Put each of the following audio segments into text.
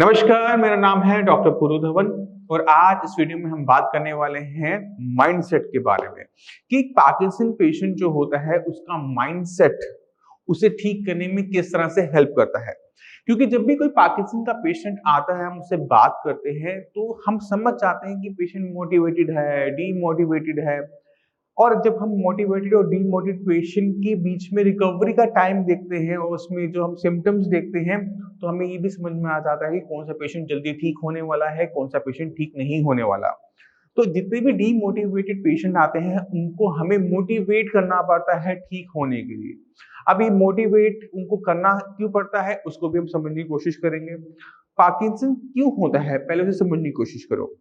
नमस्कार, मेरा नाम है डॉक्टर पुरु धवन और आज इस वीडियो में हम बात करने वाले हैं माइंडसेट के बारे में कि पार्किंसन पेशेंट जो होता है उसका माइंडसेट उसे ठीक करने में किस तरह से हेल्प करता है। क्योंकि जब भी कोई पार्किंसन का पेशेंट आता है, हम उससे बात करते हैं तो हम समझ जाते हैं कि पेशेंट मोटिवेटेड है, डीमोटिवेटेड है। और जब हम मोटिवेटेड और डीमोटिवेशन के बीच में रिकवरी का टाइम देखते हैं और उसमें जो हम सिम्टम्स देखते हैं, तो हमें ये भी समझ में आ जाता है कि कौन सा पेशेंट जल्दी ठीक होने वाला है, कौन सा पेशेंट ठीक नहीं होने वाला। तो जितने भी डीमोटिवेटेड पेशेंट आते हैं उनको हमें मोटिवेट करना पड़ता है ठीक होने के लिए। अभी मोटिवेट उनको करना क्यों पड़ता है उसको भी हम समझने की कोशिश करेंगे। पार्किंसन क्यों होता है पहले उसे समझने की कोशिश करो।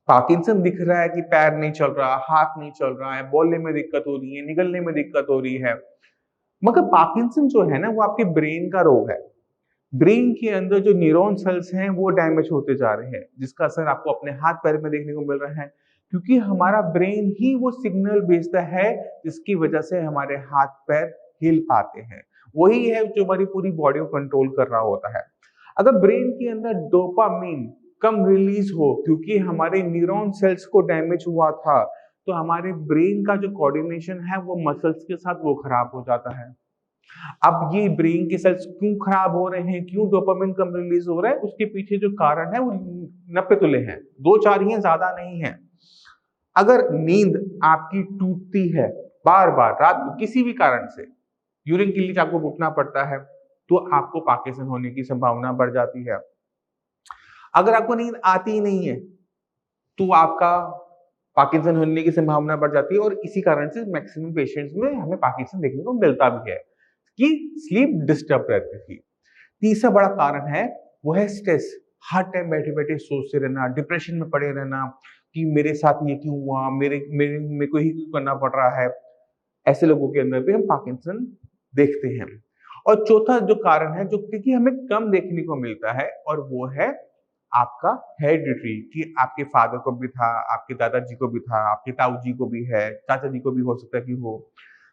पार्किंसन दिख रहा है कि पैर नहीं चल रहा, हाथ नहीं चल रहा है, बोलने में दिक्कत हो रही है, निगलने में दिक्कत हो रही है। मगर पार्किंसन जो है ना वो आपके ब्रेन का रोग है। ब्रेन के अंदर जो न्यूरॉन सेल्स हैं वो डैमेज होते जा रहे हैं, जिसका असर आपको अपने हाथ पैर में देखने को मिल रहा है। क्योंकि हमारा ब्रेन ही वो सिग्नल भेजता है जिसकी वजह से हमारे हाथ पैर हिल पाते हैं। वही है जो हमारी पूरी बॉडी को कंट्रोल कर रहा होता है। अगर ब्रेन के अंदर डोपामिन कम रिलीज हो क्योंकि हमारे न्यूरॉन सेल्स को डैमेज हुआ था, तो हमारे ब्रेन का जो कोऑर्डिनेशन है वो मसल्स के साथ वो खराब हो जाता है। अब ये ब्रेन के सेल्स क्यों खराब हो रहे हैं, क्यों डोपामिन कम रिलीज हो रहा है, उसके पीछे जो कारण है वो 90 तुले हैं, 2-4 ही हैं, ज्यादा नहीं है। अगर नींद आपकी टूटती है बार बार रात को किसी भी कारण से, यूरिन के लिए आपको उठना पड़ता है, तो आपको पार्किंसन होने की संभावना बढ़ जाती है। अगर आपको नींद आती ही नहीं है तो आपका पार्किंसन होने की संभावना बढ़ जाती है। और इसी कारण से मैक्सिमम पेशेंट्स में हमें पार्किंसन देखने को मिलता भी है कि स्लीप डिस्टर्ब रहती थी। तीसरा बड़ा कारण है वो है स्ट्रेस। हर टाइम बैठे बैठे सोचते रहना, डिप्रेशन में पड़े रहना कि मेरे साथ ये क्यों हुआ, मेरे को ही क्यों करना पड़ रहा है। ऐसे लोगों के अंदर भी हम पार्किंसन देखते हैं। और चौथा जो कारण है जो क्योंकि हमें कम देखने को मिलता है, और वो है आपका हेरिडिटरी, कि आपके फादर को भी था, आपके दादाजी को भी था, आपके ताऊ जी को भी है, चाचा जी को भी हो सकता है कि हो।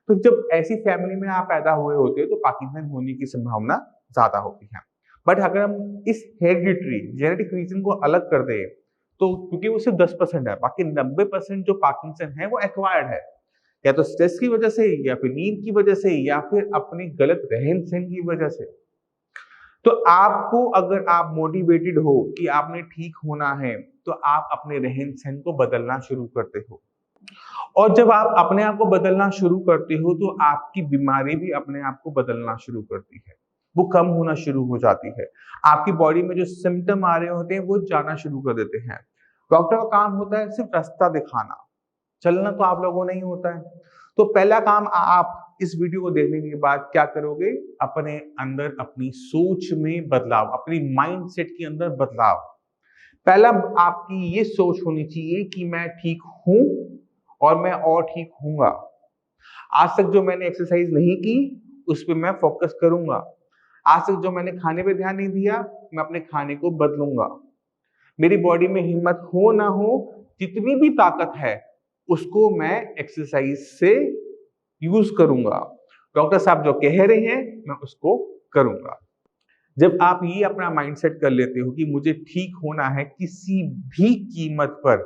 तो जब ऐसी फैमिली में आप पैदा हुए होते हो तो पार्किंसन होने की संभावना ज्यादा होती है। बट अगर हम इस हेरिडिटरी जेनेटिक रीजन को अलग कर दें तो क्योंकि वो सिर्फ 10% है, बाकी 90% जो पार्किंसन है वो एक्वायर्ड है, या तो स्ट्रेस की वजह से, या फिर नींद की वजह से, या फिर अपनी गलत रहन सहन की वजह से। तो आपको, अगर आप मोटिवेटेड हो कि आपने ठीक होना है, तो आप अपने रहन सहन को बदलना शुरू करते हो। और जब आप अपने आप को बदलना शुरू करते हो तो आपकी बीमारी भी अपने आप को बदलना शुरू करती है, वो कम होना शुरू हो जाती है। आपकी बॉडी में जो सिम्टम आ रहे होते हैं वो जाना शुरू कर देते हैं। डॉक्टर का काम होता है सिर्फ रास्ता दिखाना, चलना तो आप लोगों नहीं होता है। तो पहला काम आप इस वीडियो को देखने के बाद क्या करोगे, अपने अंदर अपनी सोच में बदलाव, अपनी माइंडसेट के अंदर बदलाव। पहला आपकी ये सोच होनी चाहिए कि मैं ठीक हूं और मैं और ठीक हूंगा। आज तक जो मैंने एक्सरसाइज नहीं की उस पर मैं फोकस करूंगा। आज तक जो मैंने खाने पे ध्यान नहीं दिया, मैं अपने खाने को बदलूंगा। मेरी बॉडी में हिम्मत हो ना हो, जितनी भी ताकत है उसको मैं एक्सरसाइज से यूज करूंगा। डॉक्टर साहब जो कह रहे हैं मैं उसको करूंगा। जब आप ये अपना माइंडसेट कर लेते हो कि मुझे ठीक होना है किसी भी कीमत पर,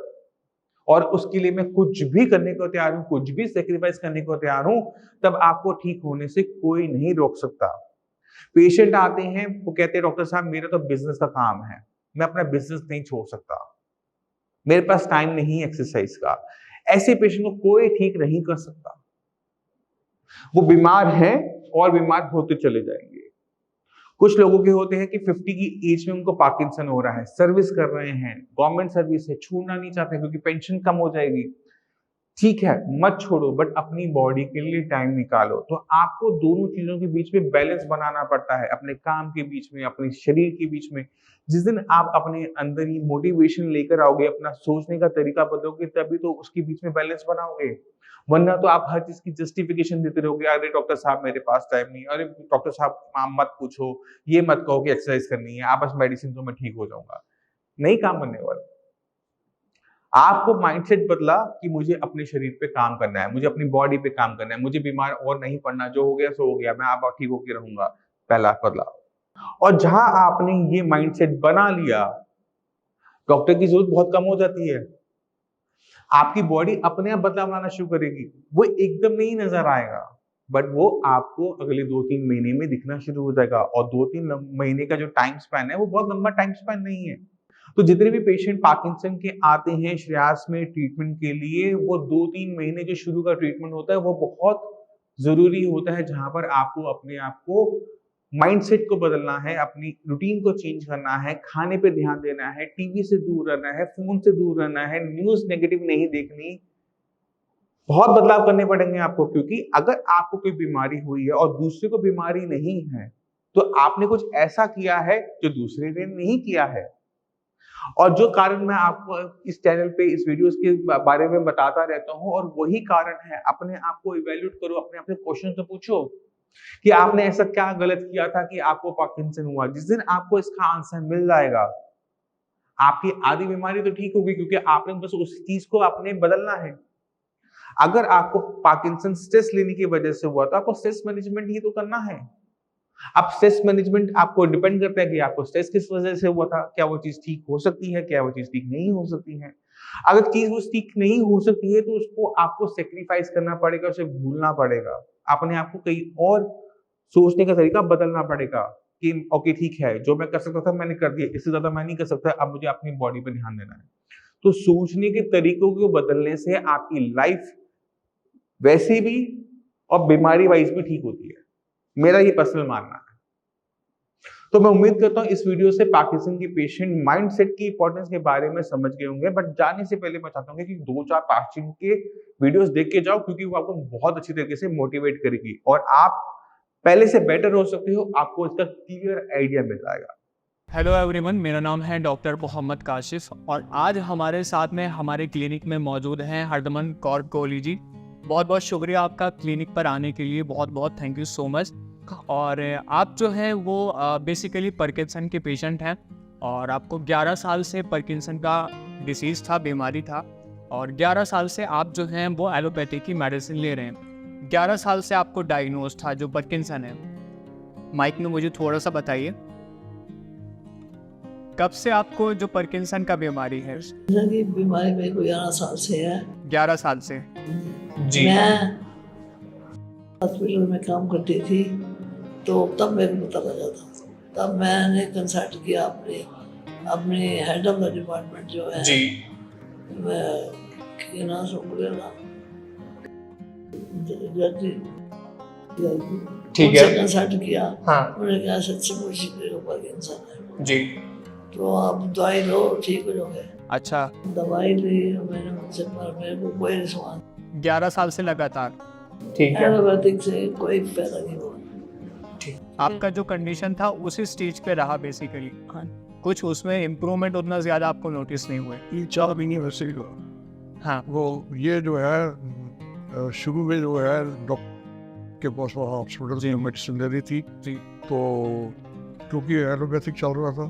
और उसके लिए मैं कुछ भी करने को तैयार हूं, कुछ भी सेक्रीफाइस करने को तैयार हूं, तब आपको ठीक होने से कोई नहीं रोक सकता। पेशेंट आते हैं, वो कहते हैं डॉक्टर साहब मेरा तो बिजनेस का काम है, मैं अपना बिजनेस नहीं छोड़ सकता, मेरे पास टाइम नहीं एक्सरसाइज का। ऐसे पेशेंट को कोई ठीक नहीं कर सकता। वो बीमार हैं और बीमार होते चले जाएंगे। कुछ लोगों के होते हैं कि 50 की एज में उनको पार्किंसन हो रहा है, सर्विस कर रहे हैं, गवर्नमेंट सर्विस है, छोड़ना नहीं चाहते क्योंकि पेंशन कम हो जाएगी। ठीक है, मत छोड़ो, बट अपनी बॉडी के लिए टाइम निकालो। तो आपको दोनों चीजों के बीच में बैलेंस बनाना पड़ता है, अपने काम के बीच में, अपने शरीर के बीच में। जिस दिन आप अपने अंदर ही मोटिवेशन लेकर आओगे, अपना सोचने का तरीका बदलोगे, तभी तो उसके बीच में बैलेंस बनाओगे। वरना तो आप हर चीज की जस्टिफिकेशन देते रहोगे, अरे डॉक्टर साहब मेरे पास टाइम नहीं, अरे डॉक्टर साहब आप मत पूछो, ये मत कहो कि एक्सरसाइज करनी है, आप बस मेडिसिन दो मैं ठीक हो जाऊंगा। नहीं काम बनने वाला। आपको माइंडसेट बदला कि मुझे अपने शरीर पे काम करना है, मुझे अपनी बॉडी पे काम करना है, मुझे बीमार और नहीं पड़ना, जो हो गया सो हो गया, मैं अब ठीक होके रहूंगा। पहला बदलाव। और जहां आपने ये माइंडसेट बना लिया, डॉक्टर की जरूरत बहुत कम हो जाती है। आपकी बॉडी अपने आप बदलाव लाना शुरू करेगी। वो एकदम नहीं नजर आएगा, बट वो आपको अगले 2-3 महीने में दिखना शुरू हो जाएगा। और 2-3 महीने का जो टाइम स्पैन है वो बहुत लंबा टाइम स्पैन नहीं है। तो जितने भी पेशेंट पार्किंसन के आते हैं श्रेयास में ट्रीटमेंट के लिए, वो 2-3 महीने जो शुरू का ट्रीटमेंट होता है वो बहुत जरूरी होता है, जहां पर आपको अपने आप को माइंडसेट को बदलना है, अपनी रूटीन को चेंज करना है, खाने पे ध्यान देना है, टीवी से दूर रहना है, फोन से दूर रहना है, न्यूज नेगेटिव नहीं देखनी। बहुत बदलाव करने पड़ेंगे आपको, क्योंकि अगर आपको कोई बीमारी हुई है और दूसरे को बीमारी नहीं है, तो आपने कुछ ऐसा किया है जो दूसरे ने नहीं किया है। और जो कारण मैं आपको इस चैनल पे इस वीडियोस के बारे में बताता रहता हूँ, और वही कारण है, अपने आप को इवैल्यूएट करो, अपने आप से क्वेश्चन तो पूछो कि आपने ऐसा क्या गलत किया था कि आपको पार्किंसन हुआ। जिस दिन आपको इसका आंसर मिल जाएगा, आपकी आधी बीमारी तो ठीक होगी, क्योंकि आपने बस उस चीज को आपने बदलना है। अगर आपको पार्किंसन स्ट्रेस लेने की वजह से हुआ, तो आपको स्ट्रेस मैनेजमेंट ही तो करना है। अब स्ट्रेस मैनेजमेंट आपको डिपेंड करता है कि आपको स्ट्रेस किस वजह से हुआ था, क्या वो चीज ठीक हो सकती है, क्या वो चीज ठीक नहीं हो सकती है। अगर चीज वो ठीक नहीं हो सकती है, तो उसको आपको सेक्रीफाइस करना पड़ेगा, उसे भूलना पड़ेगा, अपने आप को कहीं और सोचने का तरीका बदलना पड़ेगा कि ओके ठीक है, जो मैं कर सकता था मैंने कर दिया, इससे ज्यादा मैं नहीं कर सकता, अब मुझे अपनी बॉडी पर ध्यान देना है। तो सोचने के तरीकों को बदलने से आपकी लाइफ वैसे भी और बीमारी वाइज भी ठीक होती है, मेरा ये पर्सनल मानना है। तो मैं उम्मीद करता हूं इस वीडियो से पार्किंसन के पेशेंट माइंडसेट की इंपॉर्टेंस के बारे में समझ गए होंगे। बट जाने से पहले मैं चाहता हूं कि 2-4 पार्किंसन के वीडियोस देख के जाओ, क्योंकि वो आपको बहुत अच्छी तरीके से मोटिवेट करेगी और आप पहले से बेटर हो सकते हो, आपको इसका क्लियर आइडिया मिल जाएगा। हेलो एवरीवन, मेरा नाम है डॉक्टर मोहम्मद काशिफ और आज हमारे साथ में हमारे क्लिनिक में मौजूद हैं हरदमन कौर कोहली जी। बहुत बहुत शुक्रिया आपका क्लिनिक पर आने के लिए, बहुत बहुत थैंक यू सो मच। और आप जो हैं वो बेसिकली पार्किंसन के पेशेंट हैं और आपको 11 साल से पार्किंसन का डिसीज़ था, बीमारी था, और 11 साल से आप जो हैं वो एलोपैथी की मेडिसिन ले रहे हैं। 11 साल से आपको डायग्नोज था जो पार्किंसन है। माइक में मुझे थोड़ा सा बताइए, कब से आपको जो पार्किंसन का बीमारी है? बीमारी मेरे को 11 साल से है। 11 साल से जी। मैं हॉस्पिटल में काम करती थी, तो तब मेरे को पता लगा था। तब मैंने कंसल्ट किया अपने हेड ऑफ द डिपार्टमेंट जो है जी। मैं नाम से बोलेगा ठीक है। कंसल्ट किया। हाँ। उन्होंने कहा सच्ची मुझे मेरे को पार्किंसन है, जी। तो आप दवाई लो ठीक हो जाओगे। अच्छा, दवाई ली मैंने उनसे, पर मेरे को कोई रिस्पॉन्स 11 साल से लगातार। ठीक है। एलोपैथिक से कोई पैदा नहीं हुआ। आपका जो कंडीशन था उसी स्टेज पे रहा बेसिकली, कुछ उसमें इम्प्रूवमेंट उतना ज़्यादा आपको नोटिस नहीं हुए? 3-4 महीने वैसे ही हुआ। हाँ, वो ये जो है शुरू में जो है डॉक्टर के पास वहाँ हॉस्पिटल में मेडिसिन ले रही थी जी। तो क्योंकि एलोपैथिक चल रहा था,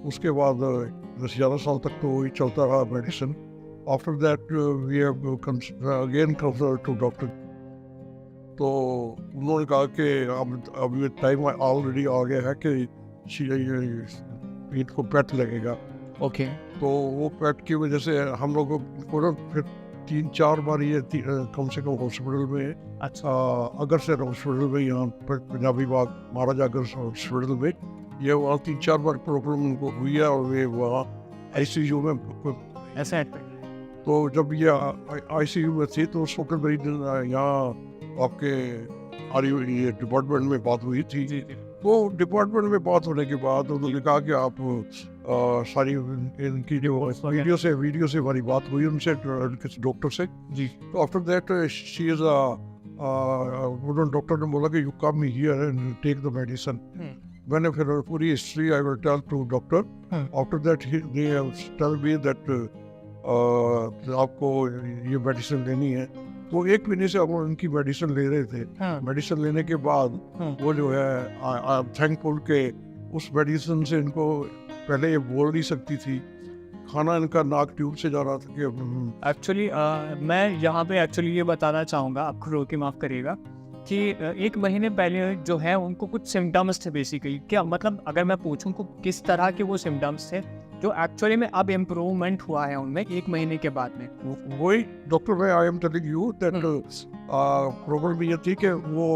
उसके बाद 10-11 साल तक तो वही चलता रहा medicine. After that we have again consult to doctor, तो उन्होंने कहा कि अब ये टाइम ऑलरेडी आ गया है कि इनको पेट लगेगा। ओके। तो वो पेट की वजह से हम लोगों को ना फिर 3-4 बार ये कम से कम हॉस्पिटल में, अच्छा, अगरसर हॉस्पिटल में, यहाँ पर पंजाबी बाग महाराजा अगरसर हॉस्पिटल में, ये वहाँ 3-4 बार प्रॉब्लम उनको हुई है और वे वहाँ ICU में ऐसा है। तो जब ये ICU में थी तो उस वक्त मेरी यहाँ आपके ये डिपार्टमेंट में बात हुई थी। तो डिपार्टमेंट में बात होने के बाद उन्होंने कहा कि आप सारी इनकी जो वीडियो से हमारी बात हुई उनसे, डॉक्टर से जी। तो आफ्टर दैट शी इज उन्होंने डॉक्टर ने बोला कि you come here and take the medicine. मैंने फिर पूरी history I will tell to doctor. After that they tell me that आपको ये मेडिसिन लेनी है। तो 1 महीने से अब उनकी मेडिसिन ले रहे थे। मेडिसिन लेने के बाद वो जो है आई एम थैंकफुल के उस मेडिसिन से इनको पहले ये बोल नहीं सकती थी, खाना इनका नाक ट्यूब से जा रहा था कि एक्चुअली मैं यहाँ पे एक्चुअली ये बताना चाहूँगा, आपको रोक के माफ़ करिएगा कि 1 महीने पहले जो है उनको कुछ सिम्टम्स थे बेसिकली। क्या मतलब अगर मैं पूछूं को किस तरह के वो सिम्टम्स थे जो एक्चुअली में अब इम्प्रूवमेंट हुआ है उनमें 1 महीने के बाद में? वही डॉक्टर भाई, I am telling you that problem ये थी कि वो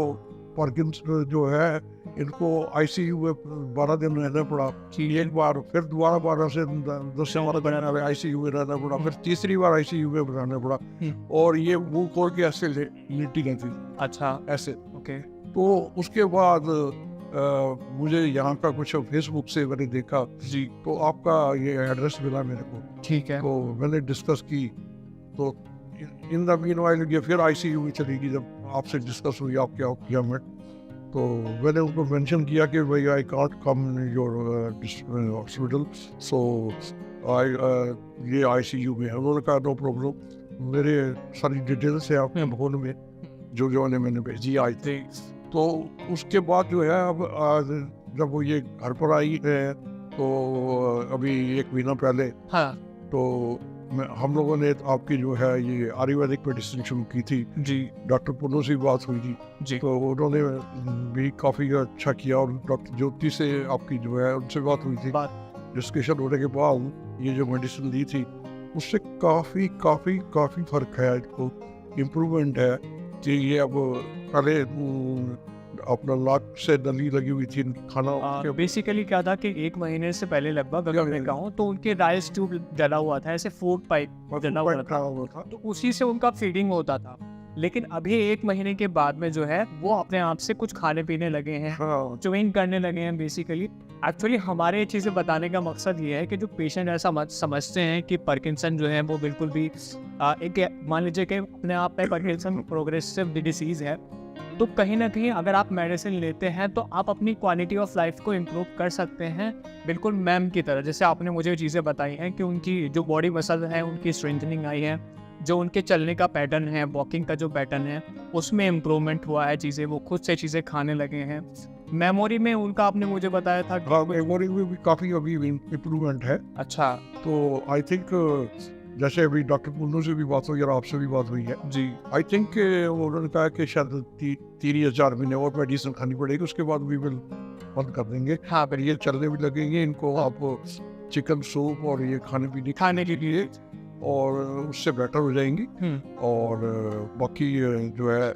पार्किंसन जो है इनको आईसीयू में 12 दिन रहना पड़ा। एक बार फिर दोबारा 12 से 10 से 12 दिन आईसीयू में रहना पड़ा, फिर तीसरी बार आईसीयू में रहना पड़ा। और ये मुंह खोल के ऐसे लेटी गई थी। अच्छा, ऐसे। ओके। तो उसके बाद मुझे यहाँ का कुछ फेसबुक से मैंने देखा जी, तो आपका ये एड्रेस मिला मेरे को, ठीक है। तो मैंने डिस्कस की। तो इन द मीनवाइल ये फिर आईसीयू में चली गई। जब आपसे डिस्कस हुई आपके अपॉइंटमेंट, तो मैंने उनको मेंशन किया कि भाई I can't come your hospital, so I ये आईसीयू में है। उन्होंने कहा नो प्रॉब्लम, मेरे सारी डिटेल्स है आपके फोन में जो मैंने भेजी आई थी। तो उसके बाद जो है अब जब वो ये घर पर आई है तो अभी 1 महीना पहले, हाँ तो हम लोगों ने आपकी जो है ये आयुर्वेदिक मेडिसिन शुरू की थी। जी डॉक्टर पुन्नू से बात हुई थी, जी, तो उन्होंने भी काफ़ी अच्छा किया। और डॉक्टर ज्योति से आपकी जो है उनसे बात हुई थी। डिस्कशन होने के बाद ये जो मेडिसिन दी थी उससे काफ़ी काफ़ी काफ़ी फर्क है, इसको इम्प्रूवमेंट है। कि ये अब पहले अपना नाक से नली लगी हुई थी खाना। बेसिकली क्या था कि 1 महीने से पहले लगभग अगर मैं कहूँ तो उनके राइस ट्यूब जला हुआ था, ऐसे फूड पाइप जला हुआ था, तो उसी से उनका फीडिंग होता था। लेकिन अभी 1 महीने के बाद में जो है वो अपने आप से कुछ खाने पीने लगे हैं, च्युइंग करने लगे हैं बेसिकली। एक्चुअली हमारे ये चीज़ें बताने का मकसद ये है कि जो पेशेंट ऐसा समझते हैं कि पार्किंसन जो है वो बिल्कुल भी एक मान लीजिए कि अपने आप में पार्किंसन प्रोग्रेसिव डिसीज़ है, तो कहीं ना कहीं अगर आप मेडिसिन लेते हैं तो आप अपनी क्वालिटी ऑफ लाइफ को इम्प्रूव कर सकते हैं, बिल्कुल मैम की तरह। जैसे आपने मुझे चीज़ें बताई हैं कि उनकी जो बॉडी मसल है उनकी स्ट्रेंथनिंग आई है, जो उनके चलने का पैटर्न है, वॉकिंग का जो पैटर्न है उसमें इम्प्रूवमेंट हुआ है, चीज़ें वो खुद से चीज़ें खाने लगे हैं। मेमोरी में उनका आपने मुझे बताया था हाँ, मेमोरी में भी काफ़ी अभी इम्प्रूवमेंट है। अच्छा, तो आई थिंक जैसे अभी डॉक्टर पुन्नू से भी बात हुई और आपसे भी बात हुई है जी, आई थिंक उन्होंने कहा कि शायद 3 या 4 महीने और मेडिसिन खानी पड़ेगी, उसके बाद भी बिल बंद कर देंगे। हाँ, फिर ये चलने भी लगेंगे, इनको आप चिकन सूप और ये खाने के लिए और उससे बेटर हो जाएंगी। और बाकी जो है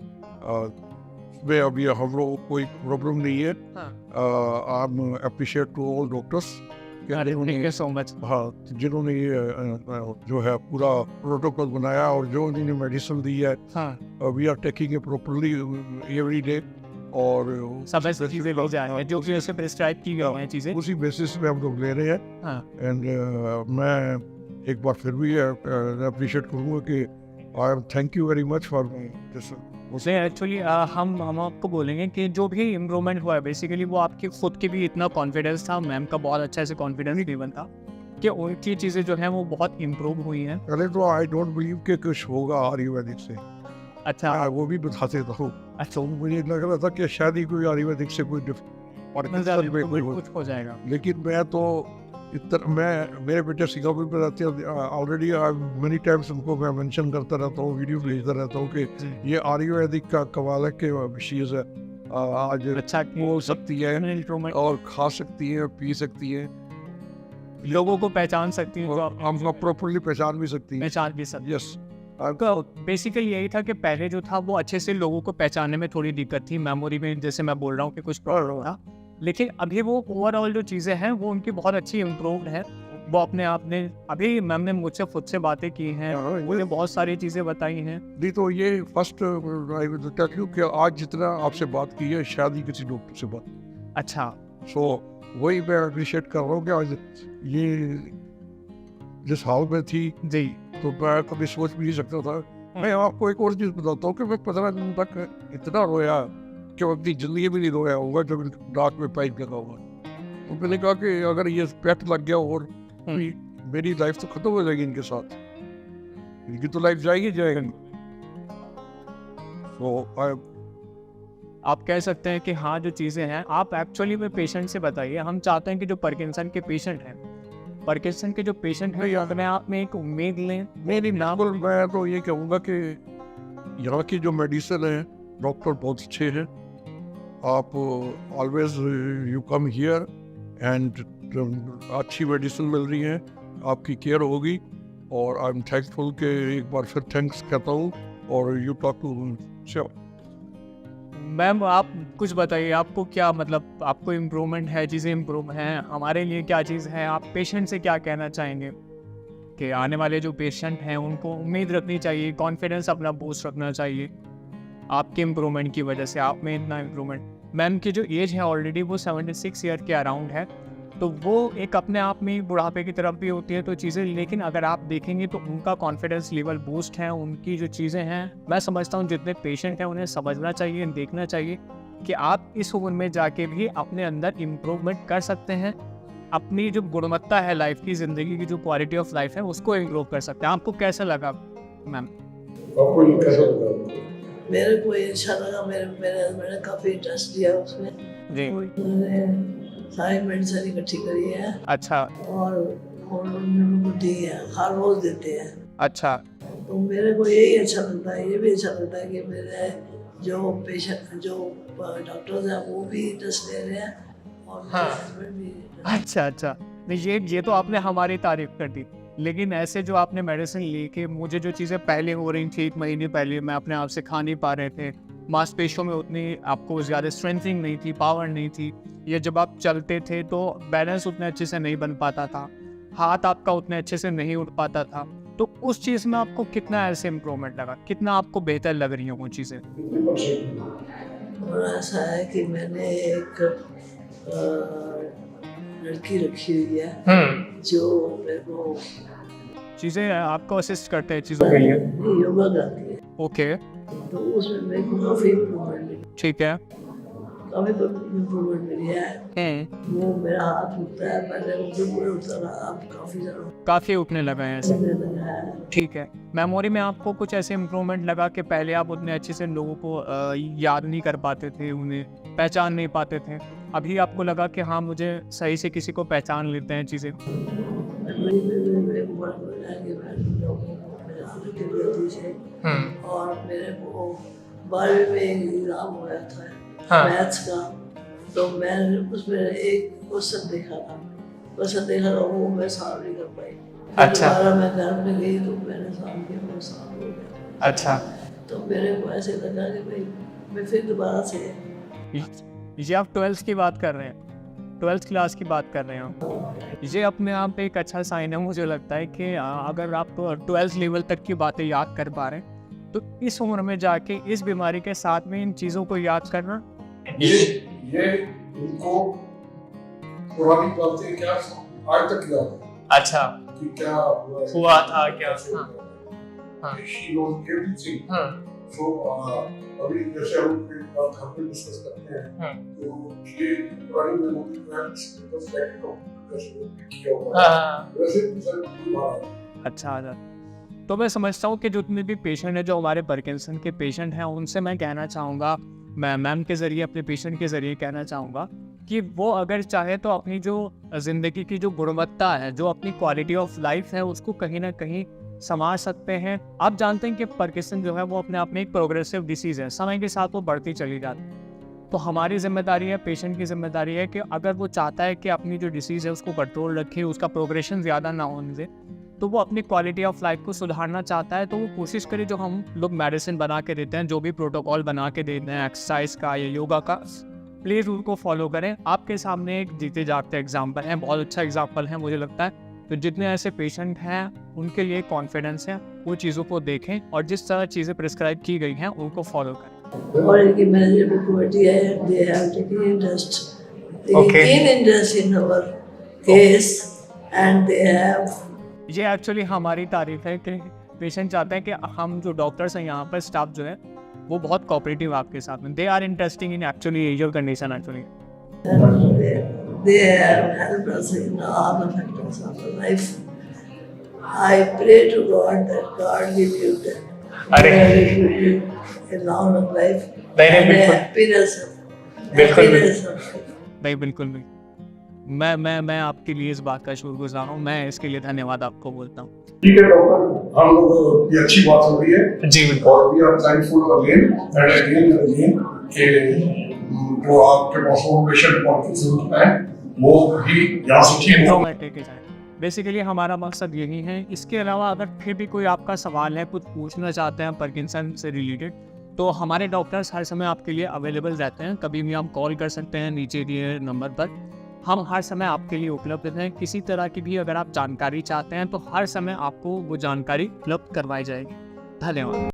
में अभी हम लोग को कोई प्रॉब्लम नहीं है। I am appreciate to all doctors, thank you so much. हाँ, जिन्होंने ये जो है पूरा प्रोटोकॉल बनाया और जो उन्होंने मेडिसिन दी है, we are taking a properly every day. और सब ऐसी चीज़ें लो जाएंगे जो कि उसे प्रिस्क्राइब की गई हैं चीज़ें, उसी बेसिस पे हम लोग ले रहे हैं। एंड मैं एक बार फिर भी अप्रिशिएट करूँगा कि I am thank you very much for this. उसे एक्चुअली हम आपको बोलेंगे कि जो भी इम्प्रूवमेंट हुआ है बेसिकली वो आपकी खुद की भी इतना कॉन्फिडेंस था, मैम का बहुत अच्छा से कॉन्फिडेंस लेवल था कि उनकी चीज़ें जो हैं वो बहुत इम्प्रूव हुई हैं। पहले तो आई डोंट बिलीव कि कुछ होगा आयुर्वेदिक से। अच्छा, वो भी बता देता हूँ। अच्छा, मुझे लग रहा था कि शायद ही कोई आयुर्वेदिक से कोई कुछ हो जाएगा, लेकिन मैं तो मेरे बेटे सिंगापुर में रहते हैं ऑलरेडी। मेनी टाइम्स उनको मैं मेंशन करता रहता हूँ, वीडियो भेजता रहता हूँ कि ये आयुर्वेदिक का कमाल है कि चीज़ है, आज अच्छा हो सकती है और खा सकती है, पी सकती है, लोगों को पहचान सकती है, हम प्रॉपरली पहचान भी सकती है। यस, बेसिकली यही था कि पहले जो था वो अच्छे से लोगों को पहचानने में थोड़ी दिक्कत थी, मेमोरी में जैसे मैं बोल रहा हूँ कि कुछ प्रॉब्लम था, लेकिन अभी वो ओवरऑल जो चीज़ें हैं वो उनकी बहुत अच्छी इम्प्रूव्ड है। वो अपने आप ने अभी मैम ने मुझसे खुद से बातें की हैं, मुझे बहुत सारी चीज़ें बताई हैं। नहीं तो ये first I will tell you कि आज जितना आपसे बात की है शायद ही किसी डॉक्टर से बात। अच्छा, सो वही मैं अप्रिशिएट कर रहा हूँ कि आज ये जिस हाल में थी जी, तो मैं कभी सोच भी नहीं सकता था। मैं आपको एक और चीज़ बताता हूँ कि मैं 15 दिन तक इतना रोया कि अपनी जिंदगी में नहीं रोया होगा जब नाक में पाइप लगा हुआ। तो मैंने कहा कि अगर ये पेट लग गया और मेरी लाइफ तो खत्म हो जाएगी इनके साथ, इनकी तो लाइफ जाएगी जाएगी। तो आप कह सकते हैं कि हाँ जो चीज़ें हैं आप एक्चुअली में पेशेंट से बताइए। हम चाहते हैं कि जो पार्किंसन के पेशेंट हैं, पार्किंसन के जो पेशेंट हैं अपने आप में एक उम्मीद लें। नहीं, मैं तो ये कहूँगा कि यहाँ की जो मेडिसिन है डॉक्टर बहुत अच्छे हैं। आप always you come here and अच्छी मेडिसिन मिल रही है, आपकी केयर होगी, और आई एम थैंकफुल कि एक बार फिर थैंक्स कहता हूँ। और you talk to sure. Ma'am आप कुछ बताइए, आपको क्या मतलब आपको इम्प्रूवमेंट है, चीज़ें इम्प्रूव हैं, हमारे लिए क्या चीज़ है, आप पेशेंट से क्या कहना चाहेंगे कि आने वाले जो पेशेंट हैं उनको उम्मीद रखनी चाहिए, कॉन्फिडेंस अपना बूस्ट रखना चाहिए आपके इम्प्रूवमेंट की वजह से, आप में इतना इम्प्रूवमेंट। मैम की जो एज है ऑलरेडी वो 76 ईयर के अराउंड है, तो वो एक अपने आप में बुढ़ापे की तरफ भी होती है तो चीज़ें, लेकिन अगर आप देखेंगे तो उनका कॉन्फिडेंस लेवल बूस्ट है, उनकी जो चीज़ें हैं, मैं समझता हूँ जितने पेशेंट हैं उन्हें समझना चाहिए, देखना चाहिए कि आप इस उम्र में जाके भी अपने अंदर इम्प्रूवमेंट कर सकते हैं, अपनी जो गुणवत्ता है लाइफ की, ज़िंदगी की जो क्वालिटी ऑफ लाइफ है उसको इम्प्रूव कर सकते हैं। आपको कैसा लगा मैम? आपको ये कैसा लगा? मेरे को ये अच्छा लगा, मेरे हस्बैंड ने काफ़ी इंटरेस्ट लिया उसमें जी। उन्होंने सारी मेडिसिन इकट्ठी करी है अच्छा और उनको दी है, हर रोज देते हैं। अच्छा। तो मेरे को यही अच्छा लगता है, ये भी अच्छा लगता है कि मेरे जो पेशेंट जो डॉक्टर्स हैं वो भी इंटरेस्ट ले रहे हैं और मेरे हस्बैंड भी। अच्छा नहीं, ये तो आपने हमारी तारीफ कर दी, लेकिन ऐसे जो आपने मेडिसिन लेके मुझे जो चीज़ें पहले हो रही थी, 1 महीने पहले मैं अपने आप से खा नहीं पा रहे थे, मांसपेशियों में उतनी आपको ज़्यादा स्ट्रेंथनिंग नहीं थी, पावर नहीं थी, या जब आप चलते थे तो बैलेंस उतने अच्छे से नहीं बन पाता था, हाथ आपका उतने अच्छे से नहीं उठ पाता था, तो उस चीज़ में आपको कितना ऐसे इम्प्रूवमेंट लगा, कितना आपको बेहतर लग रही हैं वो चीज़ें? और ऐसा है कि मैंने एक लड़की रखी हुई है जो मेरे को चीज़ें आपको असिस्ट करते हैं चीज़ों के लिए। योगा कराती है, ओके तो उसमें मेरे को काफ़ी इम्प्रूवमेंट मिली, ठीक है। काफ़ी इम्प्रूवमेंट मिली है। वो मेरा हाथ उठता है, पहले मुझे पूरे उठता था, अब काफ़ी उठने लगा है ऐसे, उठने लगा है। ठीक है। मेमोरी में आपको कुछ ऐसे इम्प्रूवमेंट लगा कि पहले आप उतने अच्छे से लोगों को याद नहीं कर पाते थे, उन्हें पहचान नहीं पाते थे, अभी आपको लगा कि हाँ मुझे सही से किसी को पहचान लेते हैं चीज़ें? और मेरे को 12वीं में एग्जाम हुआ था मैथ्स का, तो मैंने उसमें एक क्वेश्चन देखा था वो मैं सॉल्व नहीं कर पाई। अच्छा। दोबारा मैं घर में गई तो मैंने सॉल्व किया, वो सॉल्व हो गया। अच्छा। तो मेरे को ऐसे लगा कि भाई मैं फिर दोबारा से। ये आप 12th की बात कर रहे हैं, 12th क्लास की बात कर रहे हो, ये अपने आप एक अच्छा साइन है मुझे लगता है कि अगर आप 12th लेवल तक की बातें याद कर पा रहे हैं तो इस उम्र में जाके इस बीमारी के साथ में इन चीज़ों को याद करना, ये उनको पुरानी बातें क्या आज तक याद है। अच्छा कि क्या हुआ था क्या। हाँ। She knows everything. So अभी जैसे हम घर पे डिस्कस करते हैं तो ये पुरानी मेमोरी जो है बस किया हुआ है, वैसे अच्छा। तो मैं समझता हूँ कि जितने भी पेशेंट हैं जो हमारे पार्किंसन के पेशेंट हैं उनसे मैं कहना चाहूँगा, मैं मैम के ज़रिए अपने पेशेंट के ज़रिए कहना चाहूँगा कि वो अगर चाहे तो अपनी जो ज़िंदगी की जो गुणवत्ता है, जो अपनी क्वालिटी ऑफ लाइफ है उसको कहीं ना कहीं संभाल सकते हैं। आप जानते हैं कि पार्किंसन जो है वो अपने आप में एक प्रोग्रेसिव डिसीज़ है, समय के साथ वो बढ़ती चली जाती है, तो हमारी जिम्मेदारी है, पेशेंट की जिम्मेदारी है कि अगर वो चाहता है कि अपनी जो डिसीज़ है उसको कंट्रोल रखे, उसका प्रोग्रेशन ज़्यादा ना होने दे, तो वो अपनी क्वालिटी ऑफ लाइफ को सुधारना चाहता है, तो वो कोशिश करे जो हम लोग मेडिसिन बना के देते हैं, जो भी प्रोटोकॉल बना के देते हैं एक्सरसाइज का या योगा का, प्लीज़ उनको फॉलो करें। आपके सामने एक जीते जागते एग्जाम्पल है, बहुत अच्छा एग्जाम्पल है मुझे लगता है। तो जितने ऐसे पेशेंट हैं उनके लिए कॉन्फिडेंस है, वो चीज़ों को देखें और जिस तरह चीज़ें प्रिस्क्राइब की गई हैं उनको फॉलो करें। और इनकी मैनेजर कमेटी है, they have taken interest in our case and they have. ये एक्चुअली हमारी तारीफ है कि पेशेंट चाहते हैं कि हम जो डॉक्टर्स हैं यहाँ पर, स्टाफ जो है वो बहुत कोऑपरेटिव आपके साथ में, they are interesting in actually your condition actually. They have helped us in all the factors of our life. I pray to God that God give you a long life and a happiness. बिल्कुल नहीं, बिल्कुल नहीं। मैं आपके लिए इस बात का शुक्रगुजार हूँ, मैं इसके लिए धन्यवाद आपको बोलता हूँ। ठीक है डॉक्टर, हम लोग की अच्छी बात हो रही है जी और we are thankful again and again कि जो आपके पास पेशेंट पार्किंसन है वो भी यहाँ से ठीक हो। बेसिकली हमारा मकसद यही है। इसके अलावा अगर फिर भी कोई आपका सवाल है, कुछ पूछना चाहते हैं पार्किंसन से रिलेटेड, तो हमारे डॉक्टर्स हर समय आपके लिए अवेलेबल रहते हैं। कभी भी आप कॉल कर सकते हैं नीचे दिए नंबर पर, हम हर समय आपके लिए उपलब्ध हैं। किसी तरह की भी अगर आप जानकारी चाहते हैं तो हर समय आपको वो जानकारी उपलब्ध करवाई जाएगी। धन्यवाद।